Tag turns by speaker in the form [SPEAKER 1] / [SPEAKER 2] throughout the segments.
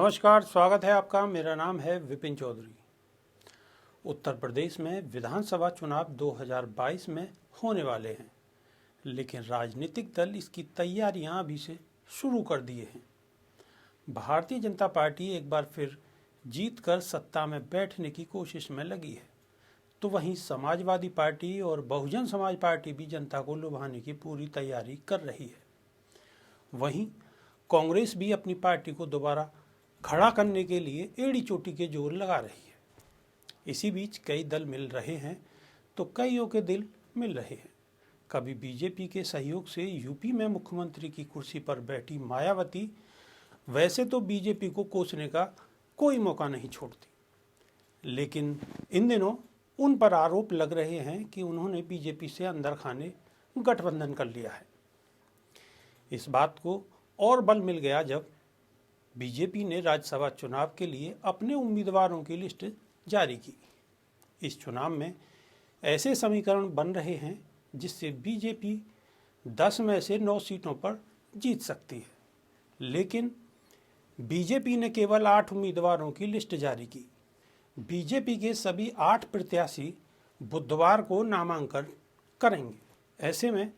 [SPEAKER 1] नमस्कार, स्वागत है आपका। मेरा नाम है विपिन चौधरी। उत्तर प्रदेश में विधानसभा चुनाव 2022 में होने वाले हैं, लेकिन राजनीतिक दल इसकी तैयारियां अभी से शुरू कर दिए हैं। भारतीय जनता पार्टी एक बार फिर जीतकर सत्ता में बैठने की कोशिश में लगी है, तो वहीं समाजवादी पार्टी और बहुजन समाज पार्टी भी जनता को लुभाने की पूरी तैयारी कर रही है। वहीं कांग्रेस भी अपनी पार्टी को दोबारा खड़ा करने के लिए एड़ी चोटी के जोर लगा रही है। इसी बीच कई दल मिल रहे हैं तो कईयों के दिल मिल रहे हैं। कभी बीजेपी के सहयोग से यूपी में मुख्यमंत्री की कुर्सी पर बैठी मायावती वैसे तो बीजेपी को कोसने का कोई मौका नहीं छोड़ती, लेकिन इन दिनों उन पर आरोप लग रहे हैं कि उन्होंने बीजेपी से अंदर खाने गठबंधन कर लिया है। इस बात को और बल मिल गया जब बीजेपी ने राज्यसभा चुनाव के लिए अपने उम्मीदवारों की लिस्ट जारी की। इस चुनाव में ऐसे समीकरण बन रहे हैं जिससे बीजेपी 10 में से 9 सीटों पर जीत सकती है, लेकिन बीजेपी ने केवल 8 उम्मीदवारों की लिस्ट जारी की। बीजेपी के सभी 8 प्रत्याशी बुधवार को नामांकन करेंगे। ऐसे में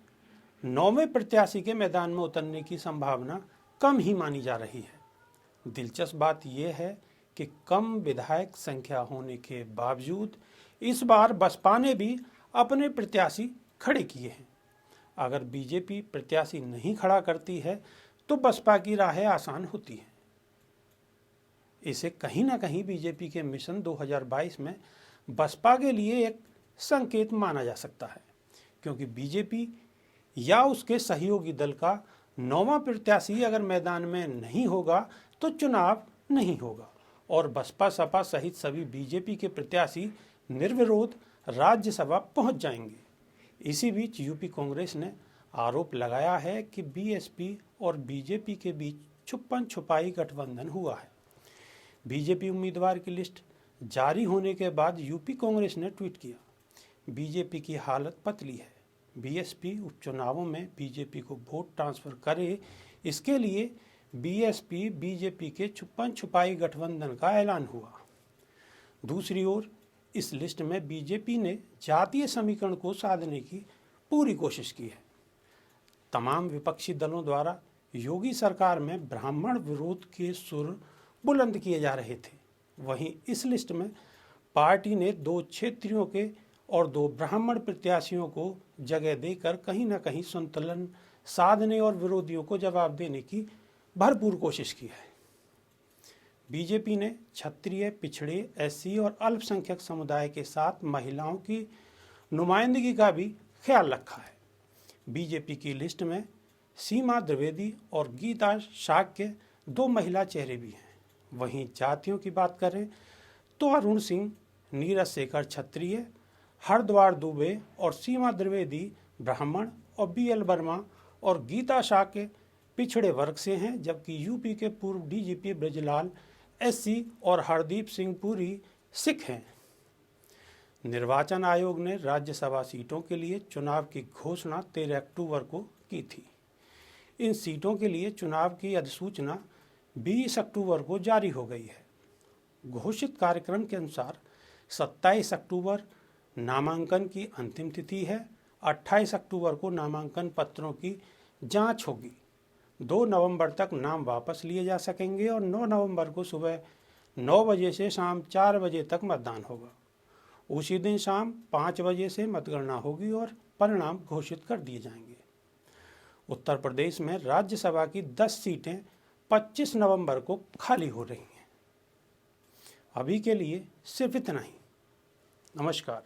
[SPEAKER 1] 9वें प्रत्याशी के मैदान में उतरने की संभावना कम ही मानी जा रही है। दिलचस्प बात यह है कि कम विधायक संख्या होने के बावजूद इस बार बसपा ने भी अपने प्रत्याशी खड़े किए हैं। अगर बीजेपी प्रत्याशी नहीं खड़ा करती है तो बसपा की राहें आसान होती हैं। इसे कहीं ना कहीं बीजेपी के मिशन 2022 में बसपा के लिए एक संकेत माना जा सकता है, क्योंकि बीजेपी या उसके सहयोगी दल का 9वां प्रत्याशी अगर मैदान में नहीं होगा तो चुनाव नहीं होगा और बसपा सपा सहित सभी बीजेपी के प्रत्याशी निर्विरोध राज्यसभा पहुंच जाएंगे। इसी बीच यूपी कांग्रेस ने आरोप लगाया है कि बीएसपी और बीजेपी के बीच छुपन छुपाई गठबंधन हुआ है। बीजेपी उम्मीदवार की लिस्ट जारी होने के बाद यूपी कांग्रेस ने ट्वीट किया, बीजेपी की हालत पतली है, बीएसपी उपचुनावों में बीजेपी को वोट ट्रांसफर करे, इसके लिए बीएसपी बीजेपी के छुपन छुपाई गठबंधन का ऐलान हुआ। दूसरी ओर इस लिस्ट में बीजेपी ने जातीय समीकरण को साधने की पूरी कोशिश की है। तमाम विपक्षी दलों द्वारा योगी सरकार में ब्राह्मण विरोध के सुर बुलंद किए जा रहे थे। वहीं इस लिस्ट में पार्टी ने 2 क्षेत्रियों के और 2 ब्राह्मण प्रत्याशियों को जगह देकर कहीं ना कहीं संतुलन साधने और विरोधियों को जवाब देने की भरपूर कोशिश की है। बीजेपी ने क्षत्रिय, पिछड़े, एससी और अल्पसंख्यक समुदाय के साथ महिलाओं की नुमाइंदगी का भी ख्याल रखा है। बीजेपी की लिस्ट में सीमा द्विवेदी और गीता शाक्य 2 महिला चेहरे भी हैं। वहीं जातियों की बात करें तो अरुण सिंह, नीरज शेखर क्षत्रिय, हरद्वार दुबे और सीमा द्विवेदी ब्राह्मण और बीएल वर्मा और गीता शाक्य पिछड़े वर्ग से हैं, जबकि यूपी के पूर्व डीजीपी ब्रजलाल एससी और हरदीप सिंह पुरी सिख हैं। निर्वाचन आयोग ने राज्यसभा सीटों के लिए चुनाव की घोषणा 13 अक्टूबर को की थी। इन सीटों के लिए चुनाव की अधिसूचना 20 अक्टूबर को जारी हो गई है। घोषित कार्यक्रम के अनुसार 27 अक्टूबर नामांकन की अंतिम तिथि है। 28 अक्टूबर को नामांकन पत्रों की जांच होगी। 2 नवंबर तक नाम वापस लिए जा सकेंगे और 9 नवंबर को सुबह 9 बजे से शाम 4 बजे तक मतदान होगा। उसी दिन शाम 5 बजे से मतगणना होगी और परिणाम घोषित कर दिए जाएंगे। उत्तर प्रदेश में राज्यसभा की 10 सीटें 25 नवंबर को खाली हो रही हैं। अभी के लिए सिर्फ इतना ही। नमस्कार।